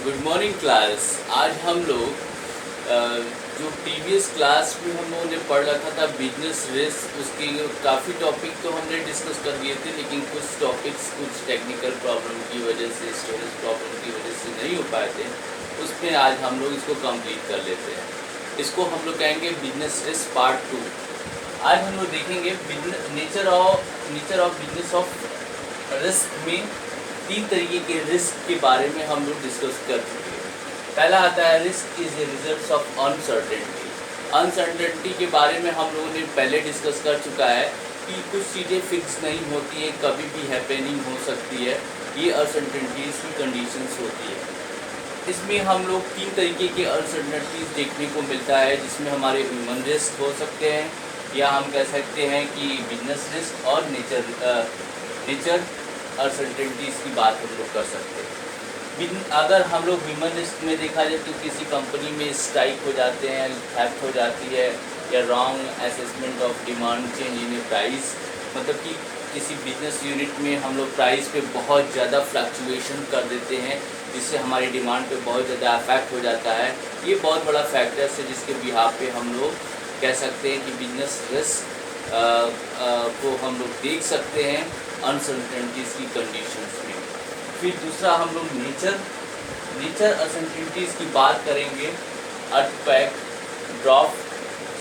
Good morning class. आज हम लोग जो प्रीवियस क्लास में हम लोगों ने पढ़ रखा था बिजनेस रिस्क, उसकी काफ़ी टॉपिक तो हमने डिस्कस कर दिए थे, लेकिन कुछ टॉपिक्स कुछ टेक्निकल प्रॉब्लम की वजह से, स्टोरेज प्रॉब्लम की वजह से नहीं हो पाए थे। उसमें आज हम लोग इसको कंप्लीट कर लेते हैं। इसको हम लोग कहेंगे बिजनेस रिस्क पार्ट 2। आज हम लोग देखेंगे nature of business of risk में 3 तरीके के रिस्क के बारे में हम लोग डिस्कस कर चुके हैं। पहला आता है risk is a result of uncertainty. Uncertainty के बारे में हम लोगों ने पहले डिस्कस कर चुका है कि कुछ चीज़ें फिक्स नहीं होती हैं, कभी भी हैपनिंग हो सकती है। ये अनसर्टेनिटीज़ की कंडीशंस होती है। इसमें हम लोग 3 तरीके के अनसर्टेनिटीज़ देखने को मिलता है, जिसमें हमारे ह्यूमन रिस्क हो सकते हैं, या हम कह सकते हैं कि बिजनेस रिस्क और नेचर अनसर्टेनिटीज़ की बात हम लोग कर सकते हैं। अगर हम लोग ह्यूमन रिस्क में देखा जाए तो किसी कंपनी में स्ट्राइक हो जाते हैं, थेफ्ट हो जाती है, या wrong assessment of demand change in A price, मतलब कि किसी बिजनेस यूनिट में हम लोग प्राइस पे बहुत ज़्यादा फ्लक्चुएशन कर देते हैं, जिससे हमारी डिमांड पे बहुत ज़्यादा अफेक्ट हो जाता है। ये बहुत बड़ा फैक्टर्स है जिसके बिहाफ पे हम लोग कह सकते हैं कि बिजनेस रिस्क को हम लोग देख सकते हैं अनसर्टेनिटीज़ की कंडीशंस में। फिर दूसरा हम लोग नेचर अनसर्टेनिटीज़ की बात करेंगे। Earthquake, drop,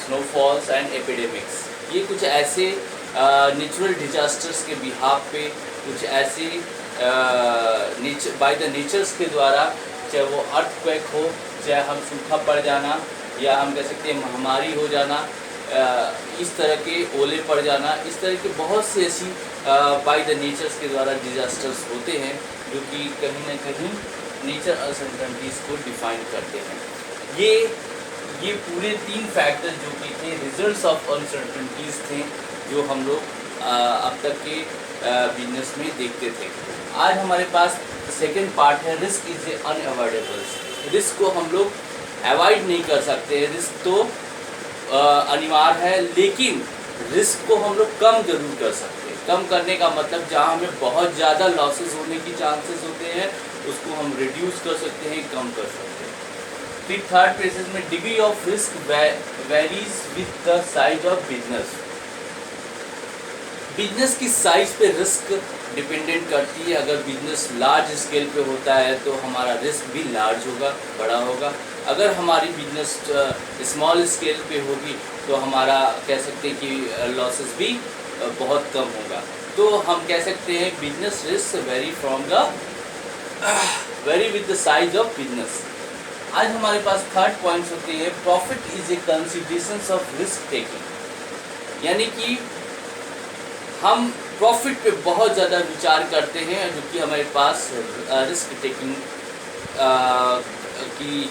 snowfalls and epidemics, ये कुछ ऐसे नेचुरल डिजास्टर्स के बिहाफ पे, कुछ ऐसे बाय द नेचर्स के द्वारा, चाहे वो अर्थक्वेक हो, चाहे हम सूखा पड़ जाना, या हम कह सकते हैं महामारी हो जाना, इस तरह के ओले पड़ जाना, इस तरह के बहुत से ऐसी बाय द नेचर्स के द्वारा डिजास्टर्स होते हैं जो कि कहीं ना कहीं नेचर अनसर्टेनिटीज़ को डिफाइन करते हैं। ये पूरे 3 फैक्टर जो कि थे रिजल्ट्स ऑफ अनसर्टेनिटीज़ थे, जो हम लोग अब तक के बिजनेस में देखते थे। आज हमारे पास सेकेंड पार्ट है risk is a unavoidable. Risk को हम लोग अवॉइड नहीं कर सकते, रिस्क तो अनिवार्य है, लेकिन रिस्क को हम लोग कम जरूर कर सकते हैं। कम करने का मतलब जहाँ हमें बहुत ज़्यादा लॉसेस होने की चांसेस होते हैं, उसको हम रिड्यूस कर सकते हैं, कम कर सकते हैं। फिर थर्ड प्लेसेस में degree of risk varies with the size of business. Business की साइज पे रिस्क डिपेंडेंट करती है। अगर बिजनेस लार्ज स्केल पे होता है तो हमारा रिस्क भी लार्ज होगा, बड़ा होगा। अगर हमारी बिजनेस स्मॉल स्केल पे होगी तो हमारा कह सकते हैं कि लॉसेस भी बहुत कम होगा। तो हम कह सकते हैं business risk very with the size of business. आज हमारे पास थर्ड पॉइंट्स होते हैं profit is a consideration of risk taking, यानी कि हम प्रॉफिट पे बहुत ज़्यादा विचार करते हैं, जो कि हमारे पास रिस्क टेकिंग की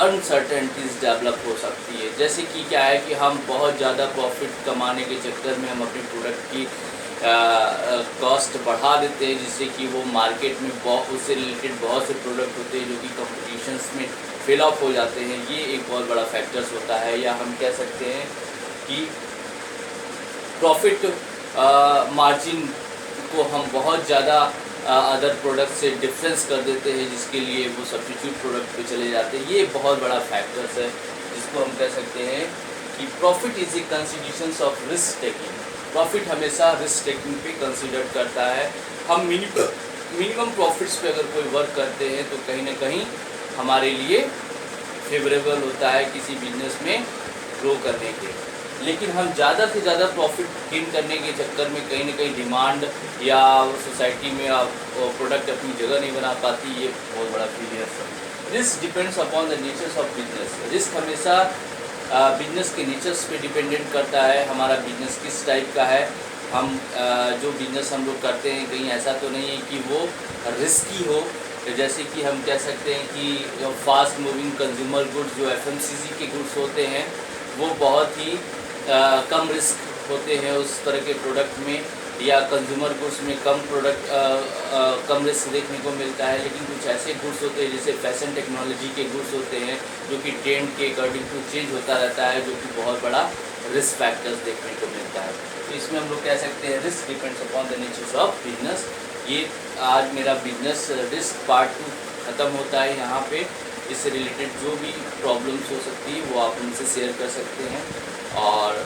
अनसर्टेनिटीज़ डेवलप हो सकती है। जैसे कि क्या है कि हम बहुत ज़्यादा प्रॉफिट कमाने के चक्कर में हम अपने प्रोडक्ट की कॉस्ट बढ़ा देते हैं, जिससे कि वो मार्केट में उससे रिलेटेड बहुत से प्रोडक्ट होते हैं जो कि कंपटीशंस में फेल ऑफ हो जाते हैं। ये एक बहुत बड़ा फैक्टर्स होता है। या हम कह सकते हैं कि प्रॉफिट मार्जिन को हम बहुत ज़्यादा अदर प्रोडक्ट से डिफरेंस कर देते हैं, जिसके लिए वो सब्स्टिट्यूट प्रोडक्ट पे चले जाते हैं। ये बहुत बड़ा फैक्टर्स है जिसको हम कह सकते हैं कि profit is a consideration of risk taking. Profit हमेशा रिस्क टेकिंग पे कंसिडर करता है। हम मिनिमम प्रॉफिट्स पे अगर कोई वर्क करते हैं तो कहीं ना कहीं हमारे लिए फेवरेबल होता है किसी बिजनेस में ग्रो करने के। लेकिन हम ज़्यादा से ज़्यादा प्रॉफिट गेन करने के चक्कर में कहीं ना कहीं डिमांड या सोसाइटी में प्रोडक्ट अपनी जगह नहीं बना पाती। ये बहुत बड़ा फेलियर है। Risk depends upon the natures of business. Risk हमेशा बिजनेस के नेचर्स पे डिपेंडेंट करता है। हमारा बिजनेस किस टाइप का है, हम जो बिजनेस हम लोग करते हैं कहीं ऐसा तो नहीं है कि वो रिस्की हो। जैसे कि हम कह सकते हैं कि फास्ट मूविंग कंज्यूमर गुड्स जो FMCG के गुड्स होते हैं वो बहुत ही कम रिस्क होते हैं उस तरह के प्रोडक्ट में, या कंज्यूमर गुड्स में कम रिस्क देखने को मिलता है। लेकिन कुछ ऐसे गुड्स होते हैं जैसे फैशन टेक्नोलॉजी के गुड्स होते हैं जो कि ट्रेंड के अकॉर्डिंग टू चेंज होता रहता है, जो कि बहुत बड़ा रिस्क फैक्टर्स देखने को मिलता है। तो इसमें हम लोग कह सकते हैं risk depends upon the natures of business. ये आज मेरा बिजनेस रिस्क पार्ट 2 ख़त्म होता है यहाँ पे। इससे रिलेटेड जो भी प्रॉब्लम्स हो सकती है वो आप उनसे शेयर कर सकते हैं। और